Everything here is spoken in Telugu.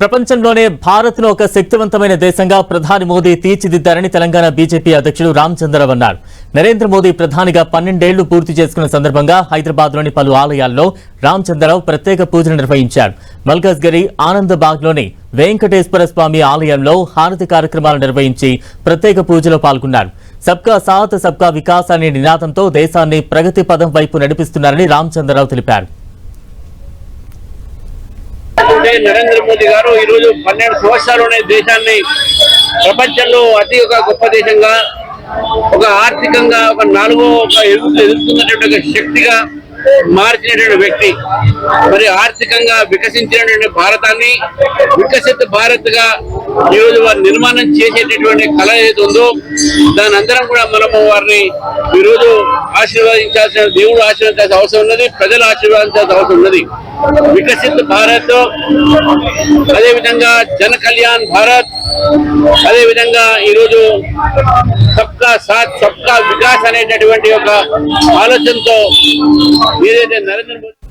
ప్రపంచంలోనే భారత్ను ఒక శక్తివంతమైన దేశంగా ప్రధాని మోదీ తీర్చిదిద్దారని తెలంగాణ బీజేపీ అధ్యక్షుడు రామచంద్రరావు అన్నారు. నరేంద్ర మోదీ ప్రధానిగా 12 ఏళ్లు పూర్తి చేసుకున్న సందర్భంగా హైదరాబాద్లోని పలు ఆలయాల్లో రామచంద్రరావు ప్రత్యేక పూజలు నిర్వహించారు. మల్కాజ్గిరి ఆనందబాగ్లోని వెంకటేశ్వర స్వామి ఆలయంలో హారతి కార్యక్రమాలు నిర్వహించి ప్రత్యేక పూజలో పాల్గొన్నారు. సబ్కా సాత్ సబ్కా వికాస్ అనే నినాదంతో దేశాన్ని ప్రగతి పదం వైపు నడిపిస్తున్నారని రామచంద్రరావు తెలిపారు. నరేంద్ర మోదీ గారు ఈ రోజు 12 సంవత్సరాల్లోనే దేశాన్ని ప్రపంచంలో అతి గొప్ప దేశంగా, ఒక ఆర్థికంగా ఒక నాలుగో ఎదుగుతున్నటువంటి శక్తిగా మార్చినటువంటి వ్యక్తి. మరి ఆర్థికంగా వికసించినటువంటి భారతాన్ని వికసిత భారత్ గా ఈ రోజు వారు నిర్మాణం చేసేటటువంటి కళ ఏది ఉందో దాని అందరం కూడా మనము వారిని ఈ రోజు ఆశీర్వదించాల్సిన, దేవుడు ఆశీర్వదించాల్సిన అవసరం ఉన్నది, ప్రజలు ఆశీర్వదించాల్సిన అవసరం ఉన్నది. వికసిత భారత్, అదేవిధంగా జన కళ్యాణ్ భారత్, అదేవిధంగా ఈరోజు సబ్కా సాత్ సబ్కా వికాస్ అనేటటువంటి ఒక ఆలోచనతో ఏదైతే నరేంద్ర మోదీ